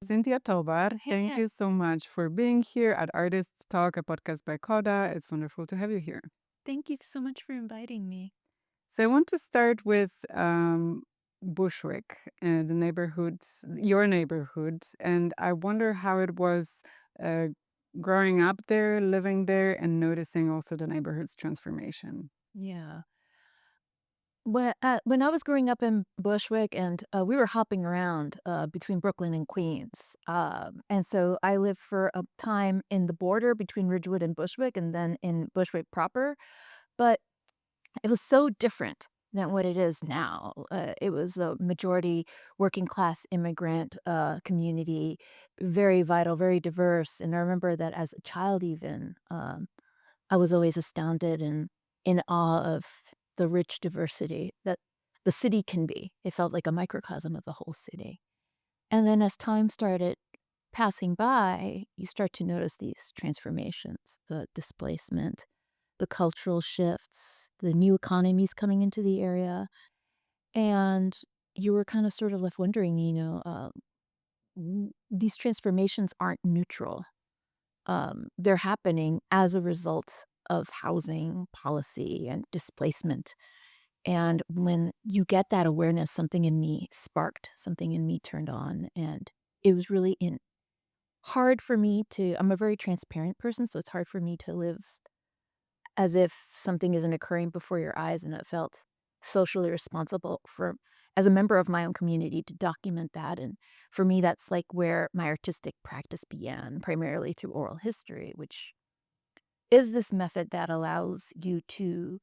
Cynthia Tobar, thank Yeah. you so much for being here at Artists Talk, a podcast by KODA. It's wonderful to have you here. Thank you so much for inviting me. So I want to start with Bushwick, the neighborhood, your neighborhood, and I wonder how it was uh, growing up there, living there, and noticing also the neighborhood's transformation. Yeah. When I was growing up in Bushwick and we were hopping around between Brooklyn and Queens. And so I lived for a time in the border between Ridgewood and Bushwick and then in Bushwick proper. But it was so different than what it is now. It was a majority working class immigrant community, very vital, very diverse. And I remember that as a child, even I was always astounded and in awe of the rich diversity that the city can be. It felt like a microcosm of the whole city. And then as time started passing by, you start to notice these transformations, the displacement, the cultural shifts, the new economies coming into the area. And you were kind of sort of left wondering, these transformations aren't neutral. They're happening as a result of housing policy and displacement. And when you get that awareness, something in me sparked, something in me turned on. And it was really hard for me to, I'm a very transparent person, so it's hard for me to live as if something isn't occurring before your eyes. And it felt socially responsible for, as a member of my own community, to document that. And for me, that's like where my artistic practice began, primarily through oral history, which is this method that allows you to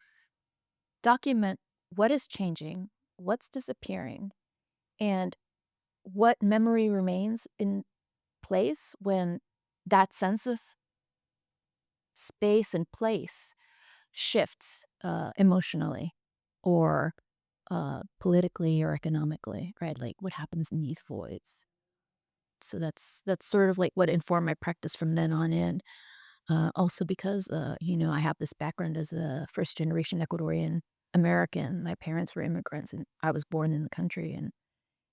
document what is changing, what's disappearing, and what memory remains in place when that sense of space and place shifts emotionally or politically or economically, right? Like what happens in these voids. So that's sort of like what informed my practice from then on in. Also because, I have this background as a first generation Ecuadorian American. My parents were immigrants and I was born in the country. And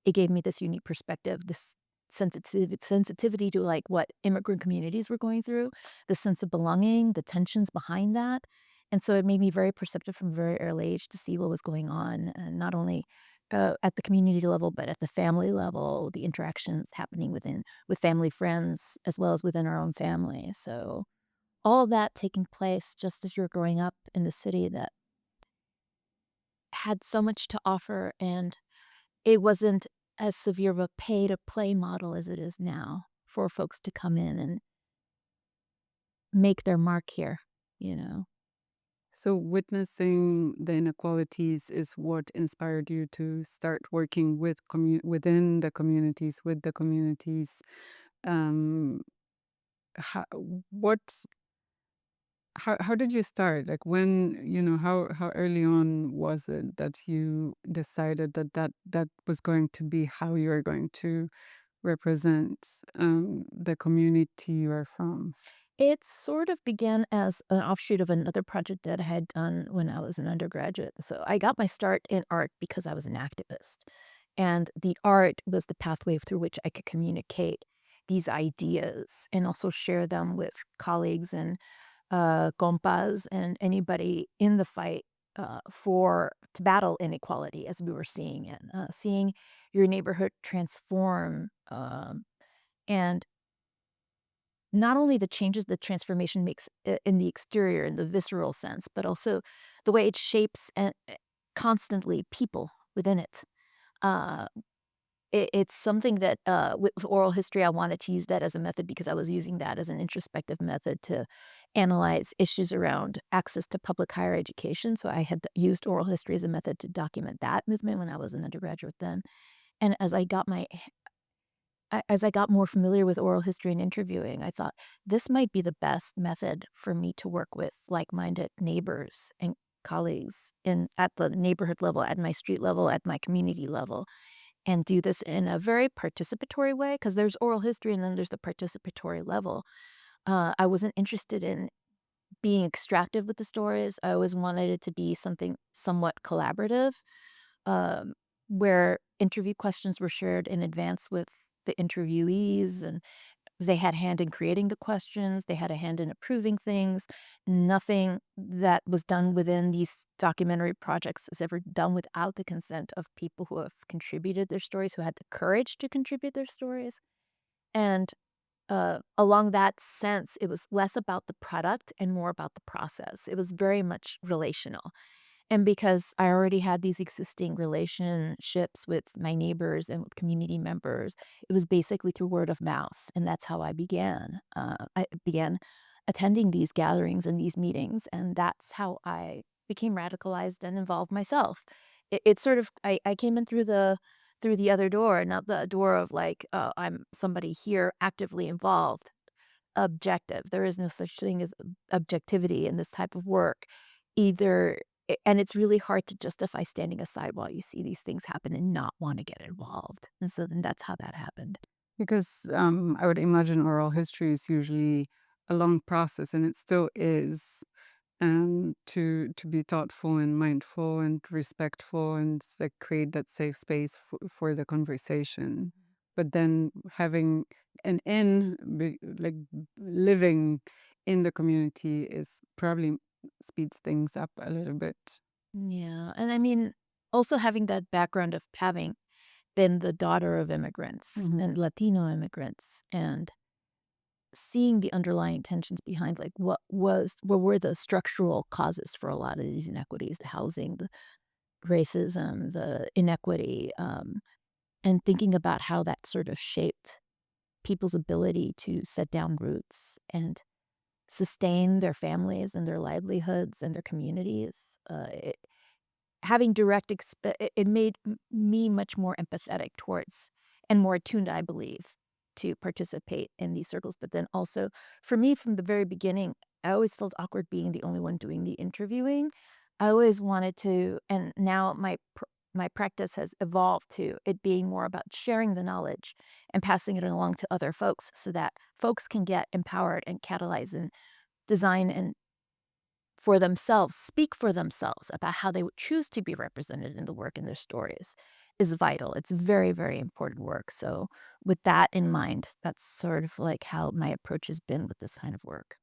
it gave me this unique perspective, this sensitivity to like what immigrant communities were going through, the sense of belonging, the tensions behind that. And so it made me very perceptive from a very early age to see what was going on, and not only at the community level, but at the family level, the interactions happening with family friends as well as within our own family. So all of that taking place just as you're growing up in the city that had so much to offer, and it wasn't as severe of a pay-to-play model as it is now for folks to come in and make their mark here, you know? So, witnessing the inequalities is what inspired you to start working with within the communities, with the communities. Um, how, what how did you start? Like when, how early on was it that you decided that was going to be how you are going to represent the community you are from? It sort of began as an offshoot of another project that I had done when I was an undergraduate. So I got my start in art because I was an activist, and the art was the pathway through which I could communicate these ideas and also share them with colleagues and compas and anybody in the fight for to battle inequality as we were seeing it, seeing your neighborhood transform, and not only the changes the transformation makes in the exterior in the visceral sense, but also the way it shapes and constantly people within it. Uh, it's something that, with oral history, I wanted to use that as a method because I was using that as an introspective method to analyze issues around access to public higher education, so I had used oral history as a method to document that movement when I was an undergraduate then, and as I got more familiar with oral history and interviewing, I thought, "This might be the best method for me to work with like-minded neighbors and colleagues at the neighborhood level, at my street level, at my community level." And do this in a very participatory way, because there's oral history and then there's the participatory level. I wasn't interested in being extractive with the stories. I always wanted it to be something somewhat collaborative, um, where interview questions were shared in advance with the interviewees, and they had a hand in creating the questions, they had a hand in approving things. Nothing that was done within these documentary projects is ever done without the consent of people who have contributed their stories, who had the courage to contribute their stories. And, along that sense, it was less about the product and more about the process. It was very much relational. And because I already had these existing relationships with my neighbors and with community members, it was basically through word of mouth, and that's how I began. I began attending these gatherings and these meetings, and that's how I became radicalized and involved myself. It's sort of I came in through the other door, not the door of like, I'm somebody here actively involved. Objective. There is no such thing as objectivity in this type of work. Either and it's really hard to justify standing aside while you see these things happen and not wanna get involved, and so then that's how that happened. Because I would imagine oral history is usually a long process, and it still is. To be thoughtful and mindful and respectful and like create that safe space for the conversation. But then having an like living in the community is probably speeds things up a little bit. Yeah, and I mean, also having that background of having been the daughter of immigrants Mhm. and Latino immigrants and seeing the underlying tensions behind, like, what were the structural causes for a lot of these inequities, the housing, the racism, the inequity, and thinking about how that sort of shaped people's ability to set down roots and sustain their families and their livelihoods and their communities. Having direct it made me much more empathetic towards and more attuned, I believe, to participate in these circles. But then also, for me, from the very beginning, I always felt awkward being the only one doing the interviewing. I always wanted to, and now my practice has evolved to it being more about sharing the knowledge and passing it along to other folks so that folks can get empowered and catalyze and design and for themselves, speak for themselves about how they would choose to be represented in the work in their stories is vital. It's very, very important work. So, with that in mind, that's sort of like how my approach has been with this kind of work.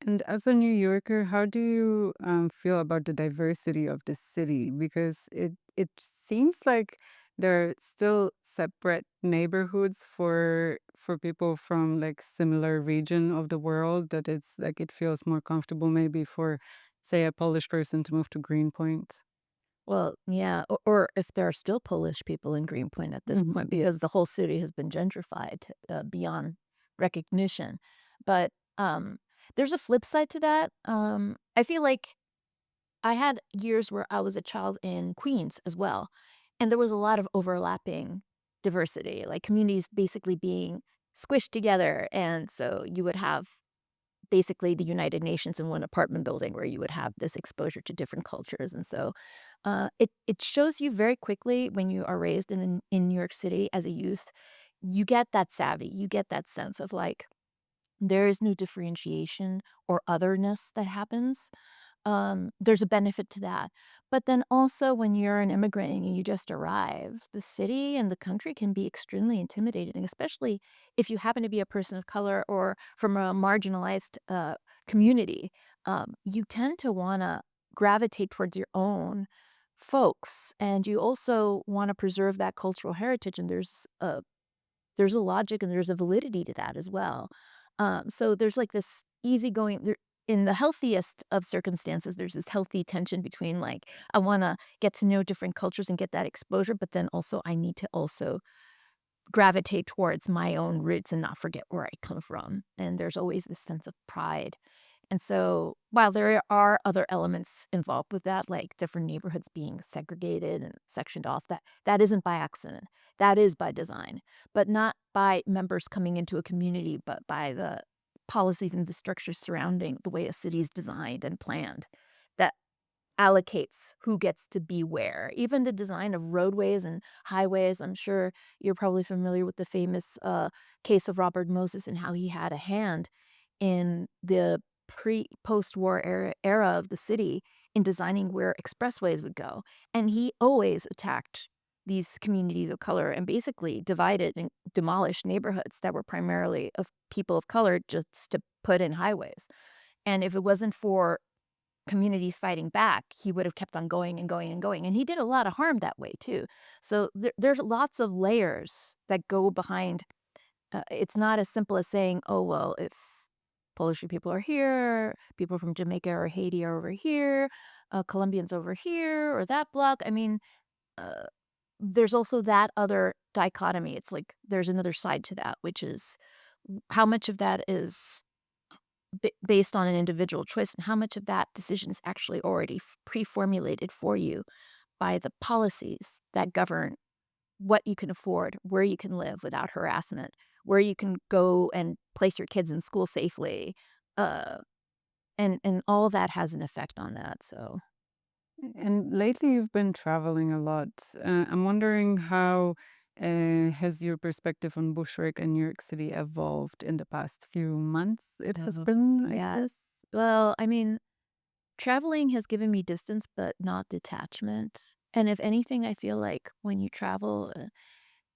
And as a New Yorker, how do you feel about the diversity of the city? Because it seems like there are still separate neighborhoods for people from like similar region of the world. That it's like it feels more comfortable maybe for, say, a Polish person to move to Greenpoint. Well, yeah, or if there are still Polish people in Greenpoint at this Mhm. point, because the whole city has been gentrified beyond recognition. But there's a flip side to that. I feel like I had years where I was a child in Queens as well, and there was a lot of overlapping diversity, like communities basically being squished together, and so you would have basically the United Nations in one apartment building where you would have this exposure to different cultures, and so, it shows you very quickly when you are raised in New York City as a youth, you get that savvy, you get that sense of, like, there is no differentiation or otherness that happens. There's a benefit to that. But then also when you're an immigrant and you just arrive, the city and the country can be extremely intimidating, especially if you happen to be a person of color or from a marginalized community. You tend to want to gravitate towards your own folks, and you also want to preserve that cultural heritage. And there's a logic and there's a validity to that as well. So there's like this easygoing there in the healthiest of circumstances, there's this healthy tension between like, I wanna get to know different cultures and get that exposure, but then also I need to also gravitate towards my own roots and not forget where I come from. And there's always this sense of pride. And so, while there are other elements involved with that, like different neighborhoods being segregated and sectioned off, that isn't by accident. That is by design, but not by members coming into a community, but by the policies and the structures surrounding the way a city is designed and planned that allocates who gets to be where. Even the design of roadways and highways, I'm sure you're probably familiar with the famous case of Robert Moses and how he had a hand in the post-war era of the city in designing where expressways would go. And he always attacked these communities of color and basically divided and demolished neighborhoods that were primarily of people of color just to put in highways. And if it wasn't for communities fighting back, he would have kept on going and going and going. And he did a lot of harm that way too. So there's lots of layers that go behind. It's not as simple as saying, oh, well, if Polish people are here, people from Jamaica or Haiti are over here, Colombians over here, or that block. I mean, uh, there's also that other dichotomy. It's like there's another side to that, which is how much of that is based on an individual choice and how much of that decision is actually already pre-formulated for you by the policies that govern what you can afford, where you can live without harassment, where you can go and place your kids in school safely, uh, and all of that has an effect on that, so And lately, you've been traveling a lot. I'm wondering how has your perspective on bushwork in New York City evolved in the past few months? It has Oh, been, I guess. yes. Well, I mean, traveling has given me distance, but not detachment, and if anything, I feel like when you travel,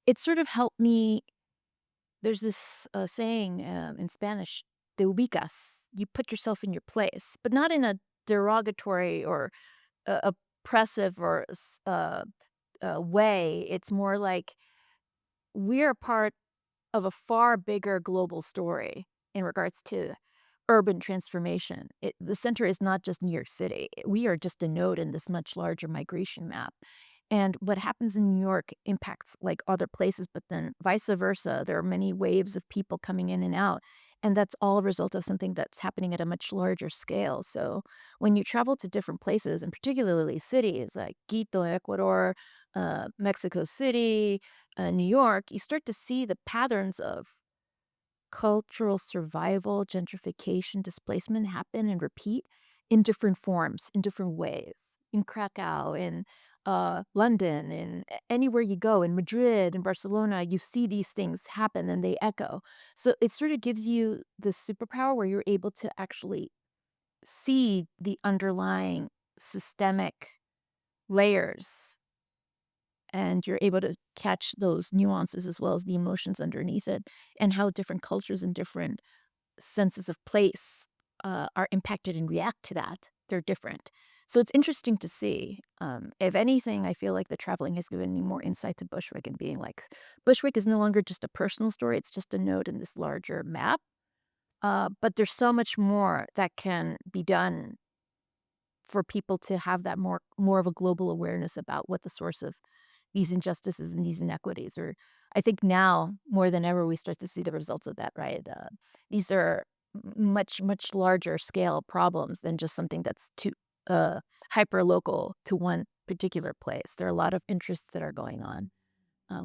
it sort of helped me. There's this, saying, in Spanish, "Te ubicas." You put yourself in your place, but not in a derogatory or oppressive or way. It's more like we're part of a far bigger global story in regards to urban transformation. The center is not just New York City. We are just a node in this much larger migration map. And what happens in New York impacts like other places, but then vice versa. There are many waves of people coming in and out. And that's all a result of something that's happening at a much larger scale. So when you travel to different places, and particularly cities like Quito, Ecuador, Mexico City, New York, you start to see the patterns of cultural survival, gentrification, displacement happen and repeat in different forms, in different ways. In Krakow, in London, in anywhere you go, in Madrid, in Barcelona, you see these things happen and they echo. So it sort of gives you this superpower where you're able to actually see the underlying systemic layers and you're able to catch those nuances as well as the emotions underneath it and how different cultures and different senses of place are impacted and react to that. They're different. So it's interesting to see. If anything, I feel like the traveling has given me more insight to Bushwick and being like, Bushwick is no longer just a personal story, it's just a node in this larger map. But there's so much more that can be done for people to have that more of a global awareness about what the source of these injustices and these inequities are. I think now more than ever we start to see the results of that, right? These are much larger scale problems than just something that's too uh, hyper local to one particular place. There are a lot of interests that are going on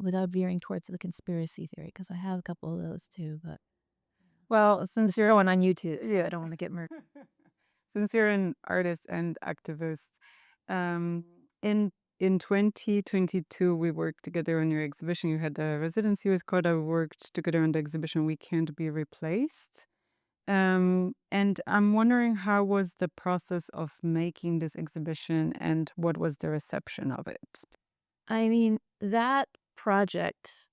without veering towards the conspiracy theory because I have a couple of those too. But Well, the zero one on YouTube. Yeah, I don't want to get murdered. since you're an artist and activist, um, in in 2022, we worked together on your exhibition. You had a residency with KODA. We worked together on the exhibition "We Can't Be Replaced." And I'm wondering how was the process of making this exhibition and what was the reception of it? I mean, that project,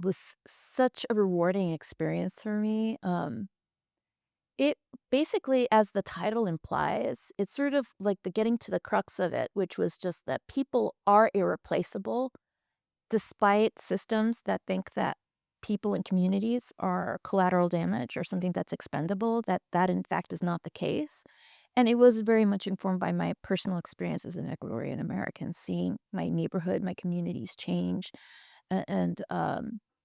was such a rewarding experience for me. It basically, as the title implies, it's sort of like the getting to the crux of it, which was just that people are irreplaceable despite systems that think that people and communities are collateral damage or something that's expendable, that in fact is not the case. And it was very much informed by my personal experience as an Ecuadorian American, seeing my neighborhood, my communities change, and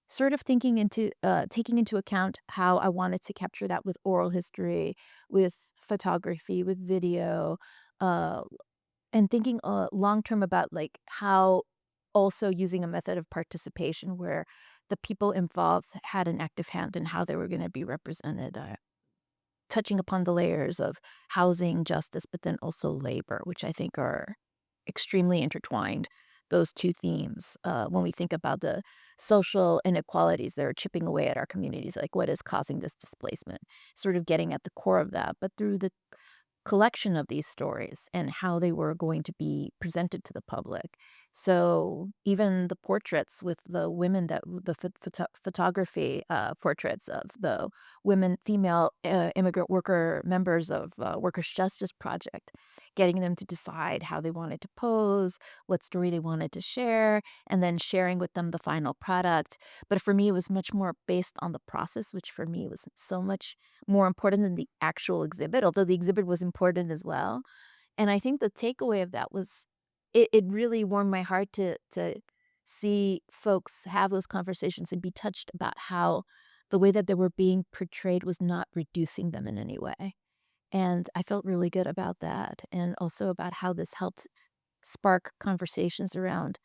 sort of thinking into taking into account how I wanted to capture that with oral history, with photography, with video, uh, and thinking long term about like how also using a method of participation where the people involved had an active hand in how they were going to be represented. Touching upon the layers of housing, justice, but then also labor, which I think are extremely intertwined, those 2 themes, when we think about the social inequalities that are chipping away at our communities, like what is causing this displacement, sort of getting at the core of that, but through the collection of these stories and how they were going to be presented to the public. So even the portraits with the women that the photography portraits of the women, female immigrant worker members of Workers' Justice Project, getting them to decide how they wanted to pose, what story they wanted to share, and then sharing with them the final product. But for me, it was much more based on the process, which for me was so much more important than the actual exhibit, although the exhibit was important as well. And I think the takeaway of that was it really warmed my heart to see folks have those conversations and be touched about how the way that they were being portrayed was not reducing them in any way. And I felt really good about that, and also about how this helped spark conversations around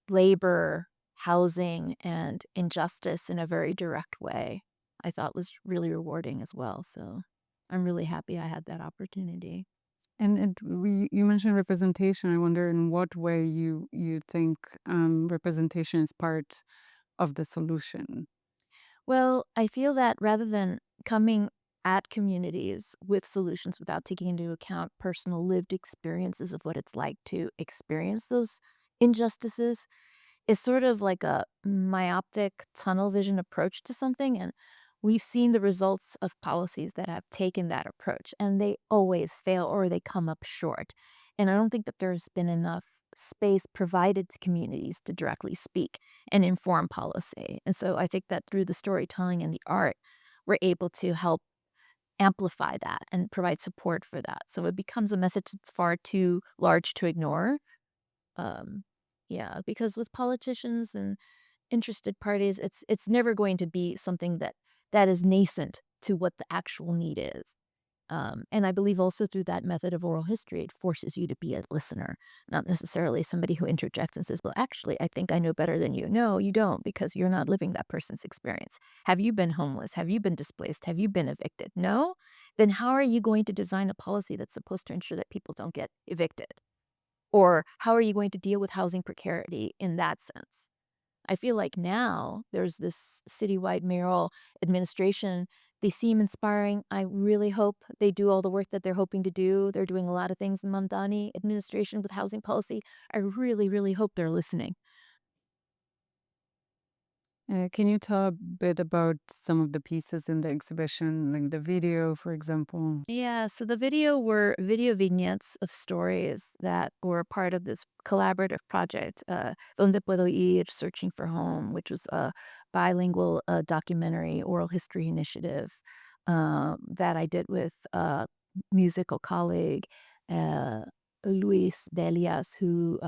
labor, housing, and injustice in a very direct way. I thought was really rewarding as well. So I'm really happy I had that opportunity. And you mentioned representation. I wonder in what way you think representation is part of the solution. Well, I feel that rather than coming at communities with solutions without taking into account personal lived experiences of what it's like to experience those injustices, is sort of like a myopic tunnel vision approach to something, and we've seen the results of policies that have taken that approach, and they always fail or they come up short. And I don't think that there's been enough space provided to communities to directly speak and inform policy. And so I think that through the storytelling and the art, we're able to help amplify that and provide support for that. So it becomes a message that's far too large to ignore. Um, yeah, because with politicians and interested parties, it's never going to be something that is nascent to what the actual need is. And I believe also through that method of oral history, it forces you to be a listener, not necessarily somebody who interjects and says, "Well, actually, I think I know better than you." No, you don't, because you're not living that person's experience. Have you been homeless? Have you been displaced? Have you been evicted? No? Then how are you going to design a policy that's supposed to ensure that people don't get evicted? Or how are you going to deal with housing precarity in that sense? I feel like now there's this citywide mayoral administration. They seem inspiring. I really hope they do all the work that they're hoping to do. They're doing a lot of things in Mamdani administration with housing policy. I really, really hope they're listening. Can you tell a bit about some of the pieces in the exhibition, like the video, for example? Yeah, so the video were video vignettes of stories that were part of this collaborative project, Donde Puedo Ir, Searching for Home, which was a bilingual documentary oral history initiative that I did with a musical colleague, uh, Luis Delias, who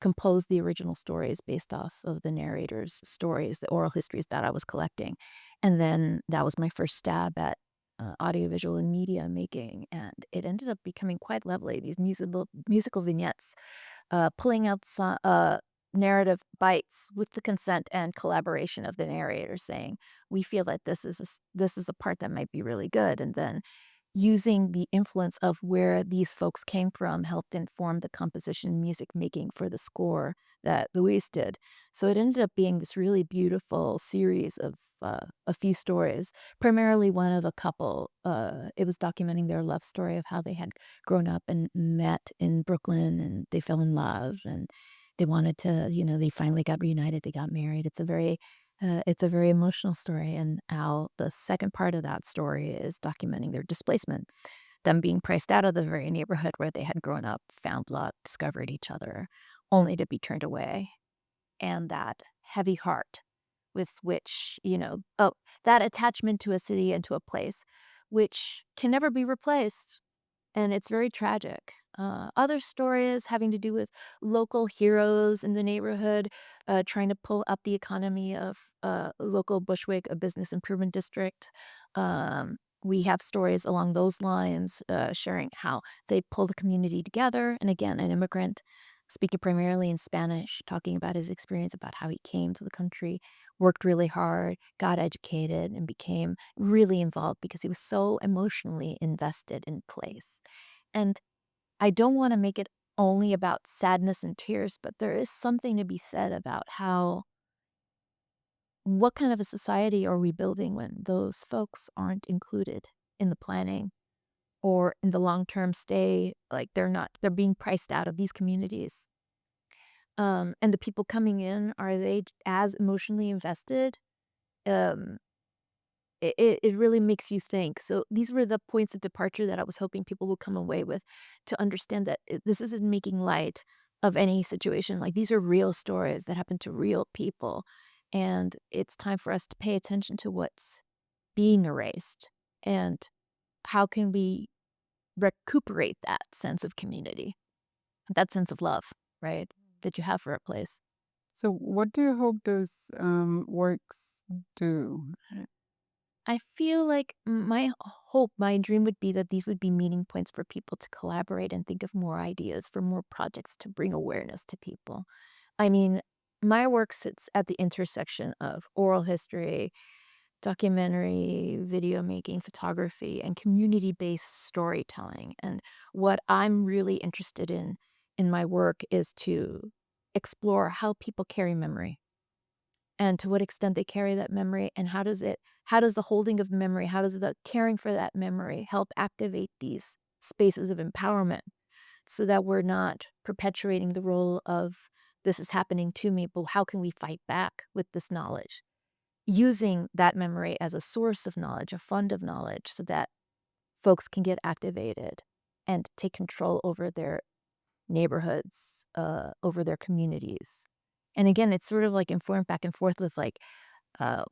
composed the original stories based off of the narrator's stories, the oral histories that I was collecting. And then that was my first stab at audiovisual and media making, and it ended up becoming quite lovely. These musical vignettes, pulling out narrative bites with the consent and collaboration of the narrator, saying, "We feel that this is a part that might be really good," and then using the influence of where these folks came from helped inform the composition and music making for the score that Luis did. So it ended up being this really beautiful series of a few stories, primarily one of a couple. It was documenting their love story of how they had grown up and met in Brooklyn and they fell in love and they wanted to, they finally got reunited, they got married. It's a very emotional story, and how the second part of that story is documenting their displacement, them being priced out of the very neighborhood where they had grown up, found love, discovered each other, only to be turned away, and that heavy heart with which, that attachment to a city and to a place, which can never be replaced, and it's very tragic. Other stories having to do with local heroes in the neighborhood, trying to pull up the economy of local Bushwick, a business improvement district. We have stories along those lines, sharing how they pull the community together. And again, an immigrant speaking primarily in Spanish, talking about his experience, about how he came to the country, worked really hard, got educated, and became really involved because he was so emotionally invested in place. And I don't wanna make it only about sadness and tears, but there is something to be said about how what kind of a society are we building when those folks aren't included in the planning or in the long term stay, like, they're being priced out of these communities. And the people coming in, are they as emotionally invested? Um, it really makes you think. So these were the points of departure that I was hoping people would come away with, to understand that this isn't making light of any situation. Like, these are real stories that happen to real people. And it's time for us to pay attention to what's being erased, and how can we recuperate that sense of community, that sense of love, right? That you have for a place. So, what do you hope those works do? I feel like my hope, my dream would be that these would be meeting points for people to collaborate and think of more ideas for more projects to bring awareness to people. I mean, my work sits at the intersection of oral history, documentary, video making, photography, and community based storytelling. And what I'm really interested in my work is to explore how people carry memory, and to what extent they carry that memory, and how does the holding of memory, how does the caring for that memory help activate these spaces of empowerment, so that we're not perpetuating the role of this is happening to me, but how can we fight back with this knowledge, using that memory as a source of knowledge, a fund of knowledge, so that folks can get activated and take control over their neighborhoods, over their communities. And again, it's sort of like informed back and forth with, like,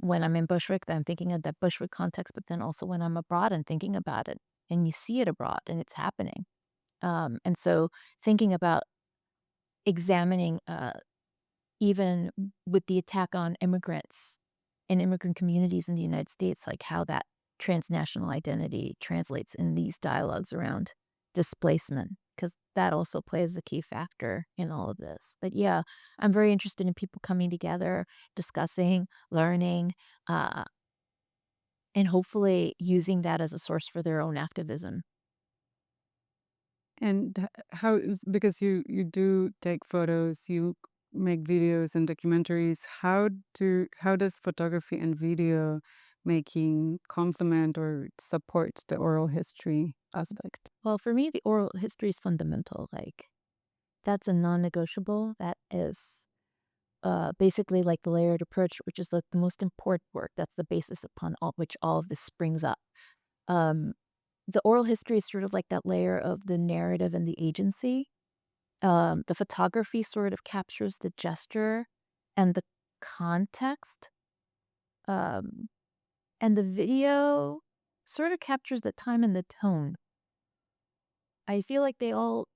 when I'm in Bushwick, then I'm thinking of that Bushwick context, but then also when I'm abroad and thinking about it, and you see it abroad and it's happening. And so thinking about examining, even with the attack on immigrants and immigrant communities in the United States, like how that transnational identity translates in these dialogues around displacement, because that also plays a key factor in all of this. But yeah, I'm very interested in people coming together, discussing, learning, uh, and hopefully using that as a source for their own activism. And how is because you do take photos, you make videos and documentaries. How does photography and video making complement or support the oral history aspect? Well, for me, the oral history is fundamental. Like, that's a non negotiable. That is basically like the layered approach, which is like the most important work. That's the basis upon all which all of this springs up. Um, the oral history is sort of like that layer of the narrative and the agency. The photography sort of captures the gesture and the context. Um, and the video sort of captures the time and the tone. I feel like they all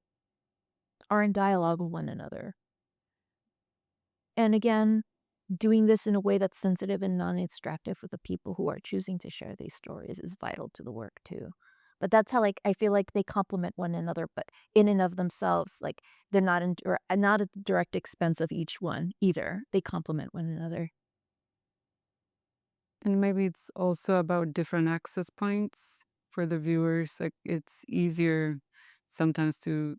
are in dialogue with one another. And again, doing this in a way that's sensitive and non-extractive with the people who are choosing to share these stories is vital to the work too. But that's how, like, I feel like they complement one another, but in and of themselves, like, they're not not at the direct expense of each one either. They complement one another. And maybe it's also about different access points for the viewers. Like it's easier sometimes to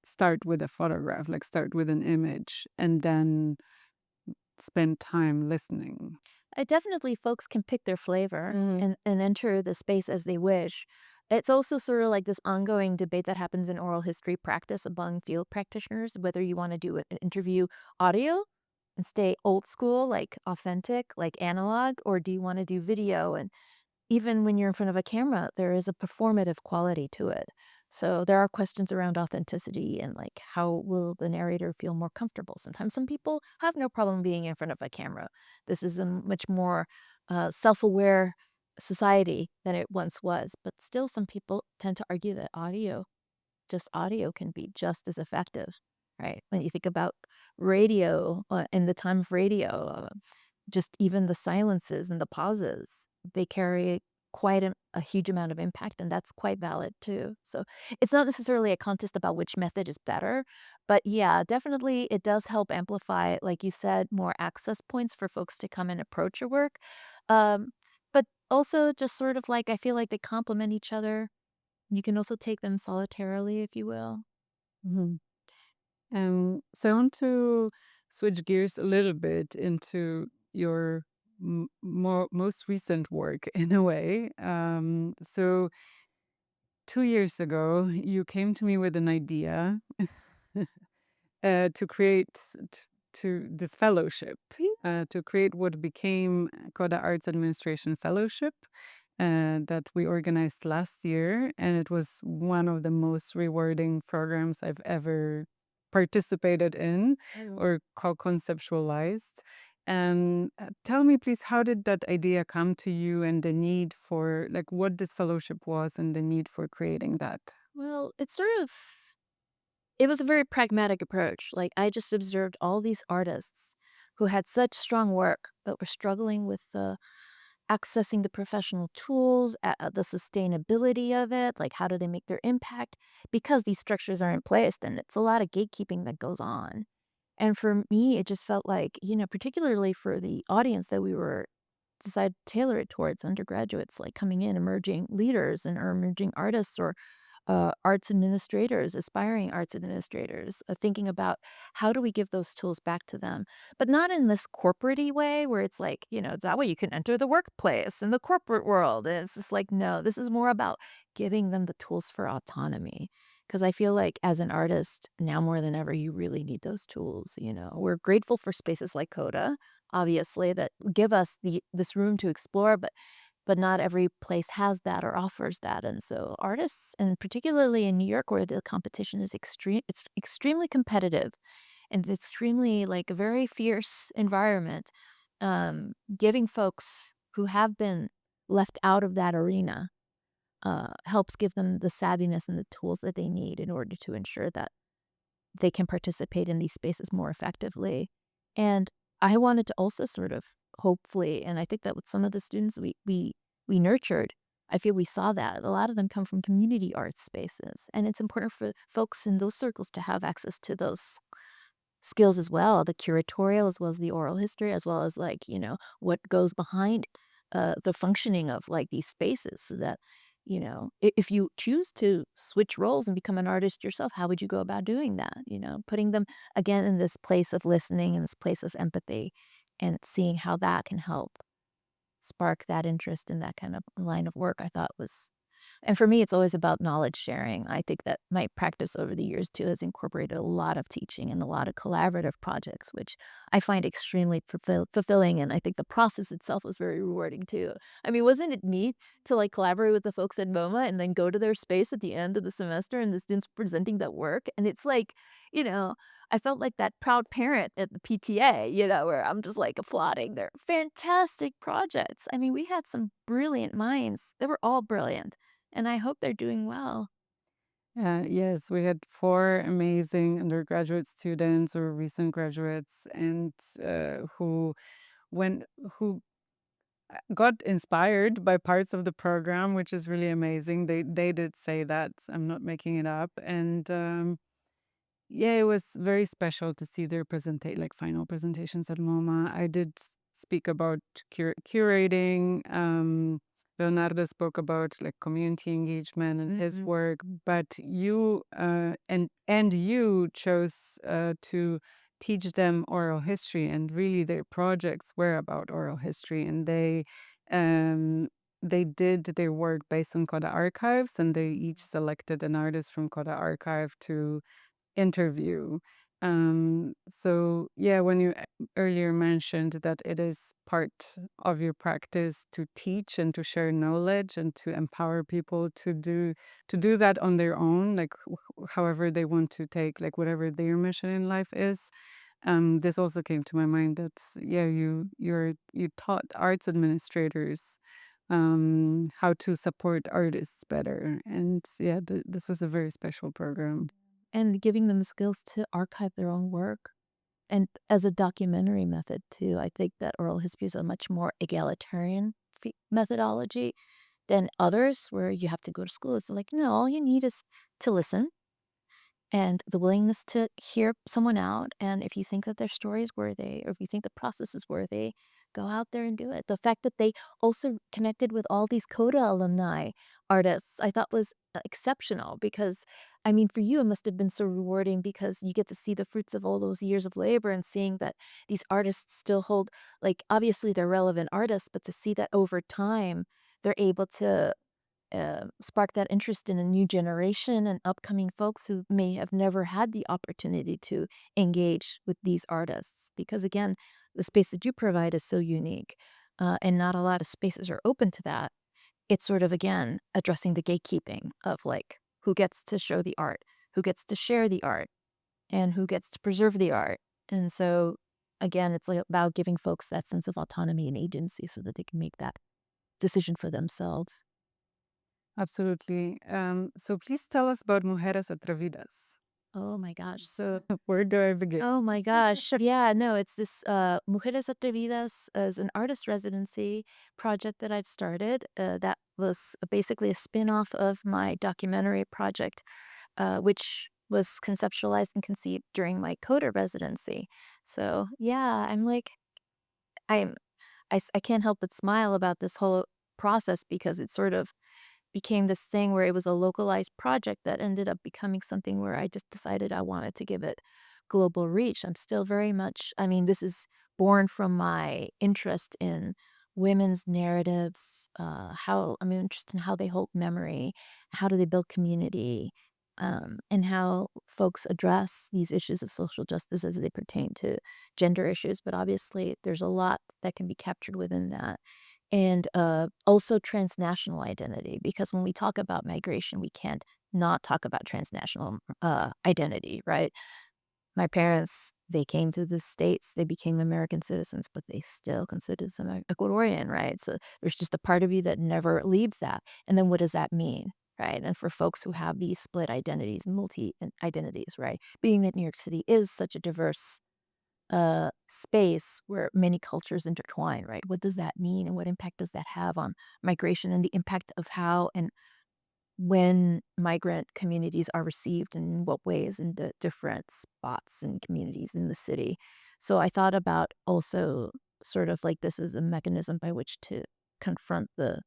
start with a photograph, like start with an image and then spend time listening. Definitely folks can pick their flavor Mhm. and enter the space as they wish. It's also sort of like this ongoing debate that happens in oral history practice among field practitioners, whether you want to do an interview audio and stay old school, like authentic, like analog, or do you want to do video? And even when you're in front of a camera, there is a performative quality to it. So there are questions around authenticity and, like, how will the narrator feel more comfortable? Sometimes some people have no problem being in front of a camera. This is a much more self-aware society than it once was, but still some people tend to argue that audio can be just as effective, right? When you think about radio, in the time of radio, just even the silences and the pauses, they carry quite a huge amount of impact, and that's quite valid too. So it's not necessarily a contest about which method is better, but yeah, definitely it does help amplify, like you said, more access points for folks to come and approach your work. Um, but also just sort of like I feel like they complement each other. You can also take them solitarily, if you will. Mhm. So I want to switch gears a little bit into your most recent work in a way. So 2 years ago, you came to me with an idea to create to this fellowship, to create what became KODA Arts Administration Fellowship that we organized last year. And it was one of the most rewarding programs I've ever participated in or co-conceptualized. And tell me, please, how did that idea come to you and the need for, like, what this fellowship was and the need for creating that? Well, it was a very pragmatic approach. Like, I just observed all these artists who had such strong work, but were struggling with accessing the professional tools, the sustainability of it, like how do they make their impact? Because these structures are in place, and it's a lot of gatekeeping that goes on. And for me, it just felt like, particularly for the audience that we were decided to tailor it towards undergraduates, like coming in, emerging leaders and or emerging artists or arts administrators, aspiring arts administrators, thinking about how do we give those tools back to them, but not in this corporate way where it's like, that way you can enter the workplace in the corporate world. And it's just like, no, this is more about giving them the tools for autonomy. Because I feel like as an artist, now more than ever, you really need those tools. We're grateful for spaces like Coda, obviously, that give us this room to explore, but not every place has that or offers that, and so artists, and particularly in New York where the competition is it's extremely competitive, and it's extremely, like, a very fierce environment, giving folks who have been left out of that arena, helps give them the savviness and the tools that they need in order to ensure that they can participate in these spaces more effectively. And I wanted to also sort of hopefully, and I think that with some of the students we nurtured, I feel we saw that a lot of them come from community arts spaces, and it's important for folks in those circles to have access to those skills as well, the curatorial as well as the oral history, as well as, like, what goes behind, the functioning of, like, these spaces so that, if you choose to switch roles and become an artist yourself, how would you go about doing that, Putting them, again, in this place of listening, in this place of empathy, and seeing how that can help spark that interest in that kind of line of work, I thought was and for me, it's always about knowledge sharing. I think that my practice over the years too has incorporated a lot of teaching and a lot of collaborative projects, which I find extremely fulfilling. And I think the process itself was very rewarding too. I mean, wasn't it neat to like collaborate with the folks at MoMA and then go to their space at the end of the semester and the students presenting that work? And it's like, you know, I felt like that proud parent at the PTA, where I'm just like applauding their fantastic projects. I mean, we had some brilliant minds. They were all brilliant, and I hope they're doing well. Yes, we had four amazing undergraduate students or recent graduates, and when who got inspired by parts of the program, which is really amazing. They did say that. I'm not making it up, and yeah, it was very special to see their final presentations at MoMA. I did speak about curating. Leonardo spoke about like community engagement and his work, but you and you chose to teach them oral history, and really their projects were about oral history, and um, they did their work based on KODA archives, and they each selected an artist from KODA archive to interview. So yeah, when you earlier mentioned that it is part of your practice to teach and to share knowledge and to empower people to do that on their own, like however they want to take, like whatever their mission in life is. This also came to my mind that yeah, you taught arts administrators how to support artists better, and yeah, this was a very special program. And giving them the skills to archive their own work. And as a documentary method too, I think that oral history is a much more egalitarian methodology than others where you have to go to school. It's like, no, all you need is to listen and the willingness to hear someone out. And if you think that their story is worthy, or if you think the process is worthy, go out there and do it. The fact that they also connected with all these CODA alumni artists, I thought was exceptional because, I mean, for you, it must have been so rewarding because you get to see the fruits of all those years of labor and seeing that these artists still hold, like, obviously they're relevant artists, but to see that over time, they're able to spark that interest in a new generation and upcoming folks who may have never had the opportunity to engage with these artists. Because again, the space that you provide is so unique, and not a lot of spaces are open to that. It's sort of, again, addressing the gatekeeping of like who gets to show the art, who gets to share the art, and who gets to preserve the art. And so, again, it's like about giving folks that sense of autonomy and agency so that they can make that decision for themselves. Absolutely. So please tell us about Mujeres Atrevidas. Oh my gosh. So, Where do I begin? oh my gosh. Yeah, no, it's this Mujeres Atrevidas as an artist residency project that I've started. That was basically a spin off of my documentary project, which was conceptualized and conceived during my KODA residency. So, yeah, I'm like, I'm, I can't help but smile about this whole process because it sort of became this thing where it was a localized project that ended up becoming something where I just decided I wanted to give it global reach. I'm still very much, I mean, this is born from my interest in women's narratives, how I'm interested in how they hold memory, how do they build community, and how folks address these issues of social justice as they pertain to gender issues. But obviously, there's a lot that can be captured within that and, also transnational identity, because when we talk about migration, we can't not talk about transnational, identity, right? My parents, they came to the States, they became American citizens, but they still considered themselves Ecuadorian, right? So there's just a part of you that never leaves that, and then what does that mean, right? And for folks who have these split identities, multi identities, right? Being that New York City is such a diverse space where many cultures intertwine, right? What does that mean and what impact does that have on migration and the impact of how and when migrant communities are received and in what ways in the different spots and communities in the city. So I thought about also sort of like this is a mechanism by which to confront the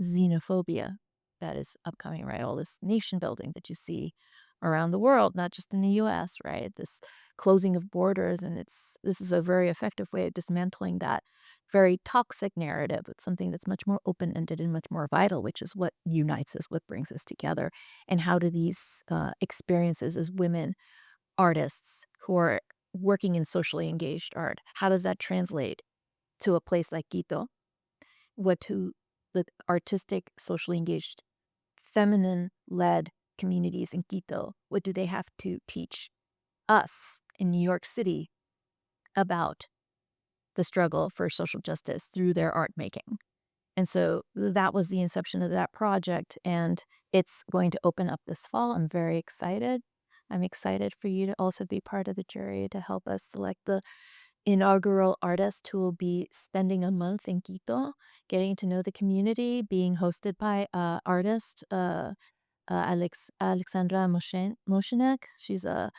xenophobia that is upcoming, right? All this nation building that you see around the world, not just in the US, right? This closing of borders. And this is a very effective way of dismantling that very toxic narrative. It's something that's much more open ended and much more vital, which is what unites us, what brings us together. And how do these experiences as women artists who are working in socially engaged art, how does that translate to a place like Quito? What to the artistic, socially engaged, feminine-led communities in Quito, what do they have to teach us in New York City about the struggle for social justice through their art making? And so that was the inception of that project, and it's going to open up this fall. I'm very excited. I'm excited for you to also be part of the jury to help us select the inaugural artist who will be spending a month in Quito, getting to know the community, being hosted by artist Alexandra Moshenek. She's a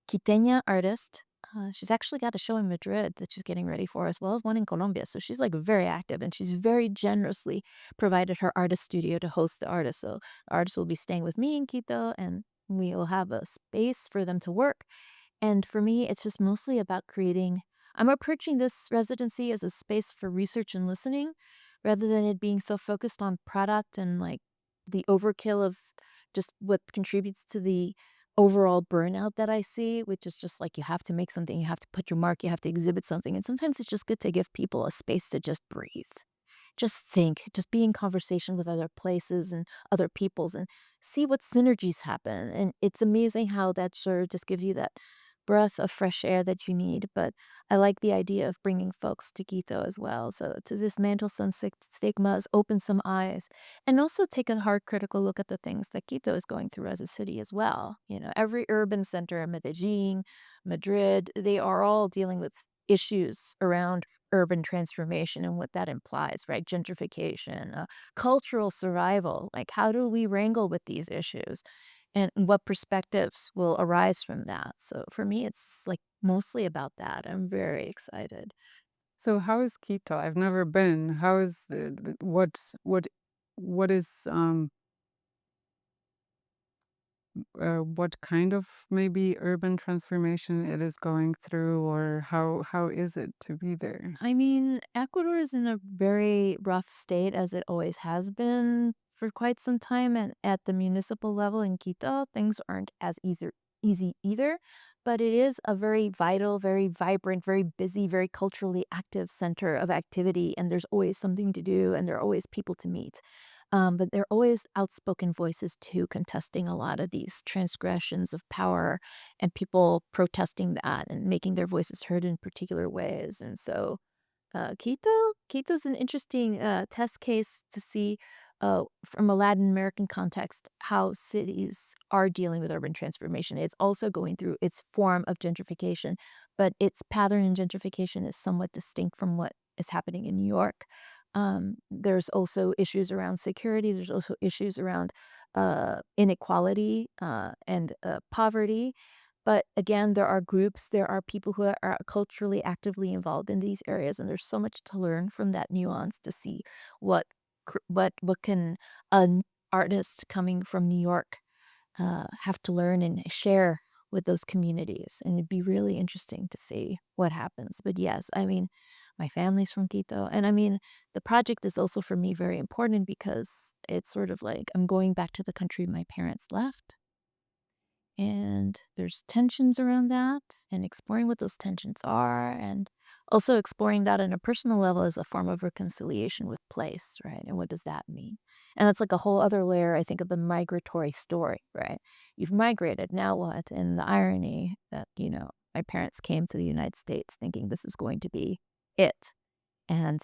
Quiteña artist. She's actually got a show in Madrid that she's getting ready for, as well as one in Colombia. So she's like very active, and she's very generously provided her artist studio to host the artist. So the artist will be staying with me in Quito, and we will have a space for them to work. And for me, it's just mostly about creating I'm approaching this residency as a space for research and listening rather than it being so focused on product and like the overkill of just what contributes to the overall burnout that I see, which is just like you have to make something, you have to put your mark, you have to exhibit something. And sometimes it's just good to give people a space to just breathe, just think, just be in conversation with other places and other peoples and see what synergies happen. And it's amazing how that sort of just gives you that breath of fresh air that you need. But I like the idea of bringing folks to Quito as well. So to dismantle some stigmas, open some eyes, and also take a hard critical look at the things that Quito is going through as a city as well. You know, every urban center, Medellin, Madrid, they are all dealing with issues around urban transformation and what that implies, right? Gentrification, cultural survival. Like, how do we wrangle with these issues? And what perspectives will arise from that? So for me, it's like mostly about that. I'm very excited. So how is Quito? I've never been. How is what is what kind of maybe urban transformation it is going through, or how is it to be there? I mean, Ecuador is in a very rough state as it always has been for quite some time, and at the municipal level in Quito, things aren't as easy either, but it is a very vital, very vibrant, very busy, very culturally active center of activity, and there's always something to do, and there are always people to meet. But there are always outspoken voices too, contesting a lot of these transgressions of power and people protesting that and making their voices heard in particular ways. And so Quito's an interesting, test case to see, from a Latin American context, how cities are dealing with urban transformation. It's also going through its form of gentrification, but its pattern in gentrification is somewhat distinct from what is happening in New York. There's also issues around security, there's also issues around, inequality, and, poverty, but again, there are groups, there are people who are culturally actively involved in these areas, and there's so much to learn from that nuance to see what what can an artist coming from New York have to learn and share with those communities. And it'd be really interesting to see what happens. But yes, I mean, my family's from Quito. And I mean, the project is also for me very important because it's sort of like I'm going back to the country my parents left. And there's tensions around that and exploring what those tensions are, and also exploring that on a personal level as a form of reconciliation with place, right? And what does that mean? And that's like a whole other layer, I think, of the migratory story, right? You've migrated, now what? And the irony that, my parents came to the United States thinking this is going to be it. And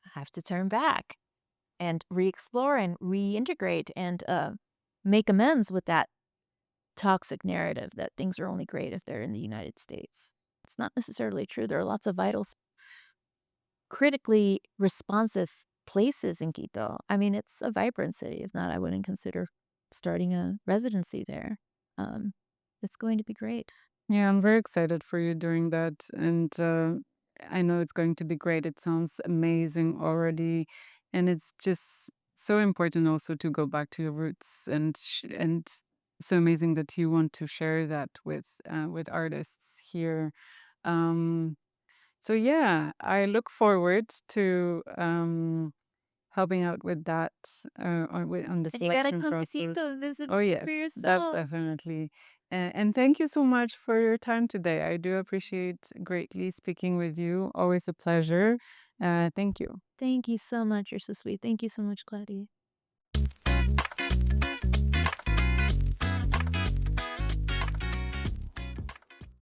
I have to turn back and re explore and reintegrate and make amends with that toxic narrative that things are only great if they're in the United States. It's not necessarily true. There are lots of vital, critically responsive places in Quito. I mean, it's a vibrant city. If not, I wouldn't consider starting a residency there. Um, it's going to be great. Yeah, I'm very excited for you doing that. And I know it's going to be great. It sounds amazing already. And it's just so important also to go back to your roots and so amazing that you want to share that with artists here. Um, so yeah, I look forward to helping out with that, on the And you gotta selection come to process. Quito and visit Oh, for yes, that yourself. definitely. And thank you so much for your time today. I do appreciate greatly speaking with you. Always a pleasure. Thank you. Thank you so much. You're so sweet. Thank you so much, Claudia.